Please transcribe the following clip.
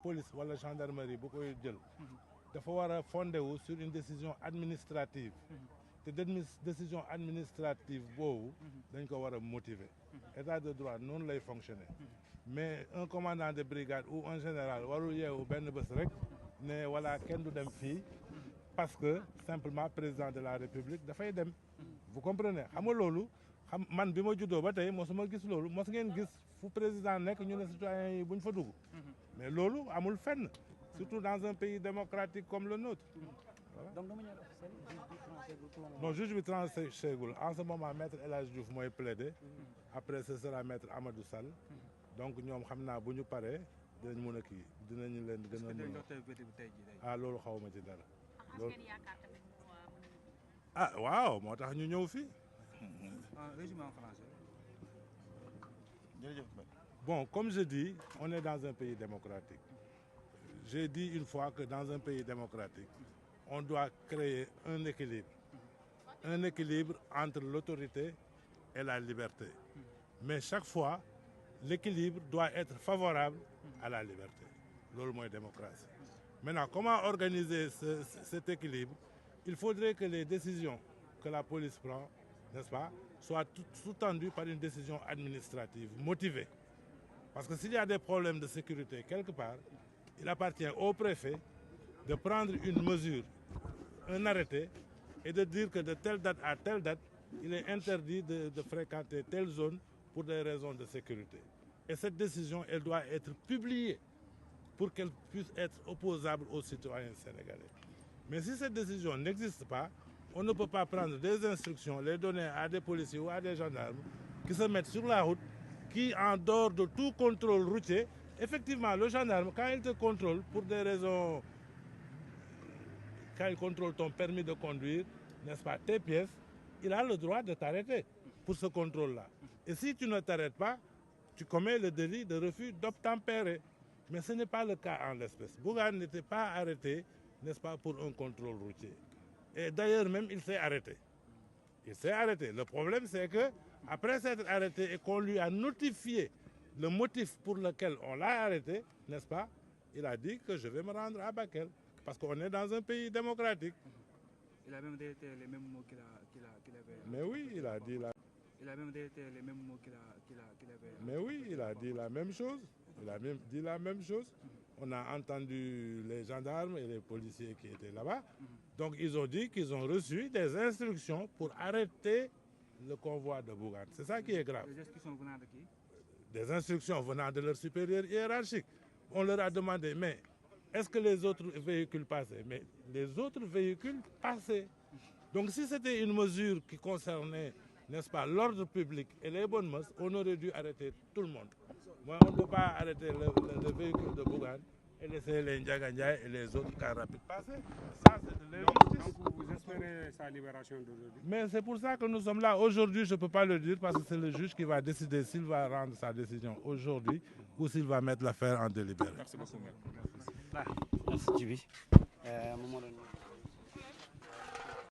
police wala gendarmerie bu koy jël dafa war a fondé wu sur une décision administrative te décision administrative boobu dañ ko war a motiver état de droit noonu lay fonctionner mais un commandant de brigade ou un général warul yeewu benn bés rek ne voilà kenn du dem fii parce que simplement président de la république dafay dem vous comprenez xam nga loolu xam man bi ma juddoo ba tey mosuma gis loolu mos ngeen gis fu président nekk ñu ne citoyens yi buñ fa dugg mais loolu amul fenn surtout dans un pays démocratique comme le nôtre. Voilà. Donc de manière officielle, juge bi tranché pour le moment. Non, juge bi tranché gul en ce moment maître El Hadj Diouf mooy plaider après ce sera maître Amadou Sall donc ñoom xam naa bu ñu paree dinañ mën a kii dinañu leen gën a mën a loolu xaw ma ci dara loolu waaw moo tax ñu ñëw fii. Résumé en français. Bon, comme je dis, on est dans un pays démocratique. J'ai dit une fois que dans un pays démocratique, on doit créer un équilibre entre l'autorité et la liberté. Mais chaque fois, l'équilibre doit être favorable à la liberté. C'est la démocratie. Maintenant, comment organiser cet équilibre? Il faudrait que les décisions que la police prend, n'est-ce pas, soient sous-tendues par une décision administrative motivée. Parce que s'il y a des problèmes de sécurité quelque part, il appartient au préfet de prendre une mesure, un arrêté, et de dire que de telle date à telle date, il est interdit de fréquenter telle zone pour des raisons de sécurité. Et cette décision, elle doit être publiée pour qu'elle puisse être opposable aux citoyens sénégalais. Mais si cette décision n'existe pas, on ne peut pas prendre des instructions, les donner à des policiers ou à des gendarmes qui se mettent sur la route, qui, en dehors de tout contrôle routier, effectivement, le gendarme, quand il te contrôle pour des raisons, quand il contrôle ton permis de conduire, n'est-ce pas, tes pièces, il a le droit de t'arrêter pour ce contrôle-là. Et si tu ne t'arrêtes pas, tu commets le délit de refus d'obtempérer. Mais ce n'est pas le cas en l'espèce. Bougane n'était pas arrêté, n'est-ce pas, pour un contrôle routier. Et d'ailleurs même, il s'est arrêté. Il s'est arrêté. Le problème, c'est que après s'être arrêté et qu'on lui a notifié le motif pour lequel on l'a arrêté, n'est-ce pas, il a dit que je vais me rendre à Bakel. Parce qu'on est dans un pays démocratique. Il a même dit les mêmes mots qu'il avait... Mais oui, il a dit Il a même dit les mêmes mots qu'il avait... Mais oui, il a dit la même chose. Il a même dit la même chose. On a entendu les gendarmes et les policiers qui étaient là-bas. Donc, ils ont dit qu'ils ont reçu des instructions pour arrêter le convoi de Bougane. C'est ça qui est grave. Les instructions venant de qui? Des instructions venant de leur supérieur hiérarchique. On leur a demandé, mais est-ce que les autres véhicules passaient? Mais les autres véhicules passaient. Donc, si c'était une mesure qui concernait, n'est-ce pas, l'ordre public et les bonnes mœurs, on aurait dû arrêter tout le monde. Moi, on ne peut pas arrêter le véhicule de Bougane et laisser les Ndiaga Ndiaye et les autres cars rapides passer. Ça, c'est de l'injustice. Donc, vous espérez sa libération d'aujourd'hui? Mais c'est pour ça que nous sommes là. Aujourd'hui, je ne peux pas le dire parce que c'est le juge qui va décider s'il va rendre sa décision aujourd'hui ou s'il va mettre l'affaire en délibéré. Merci beaucoup. Merci Djibi.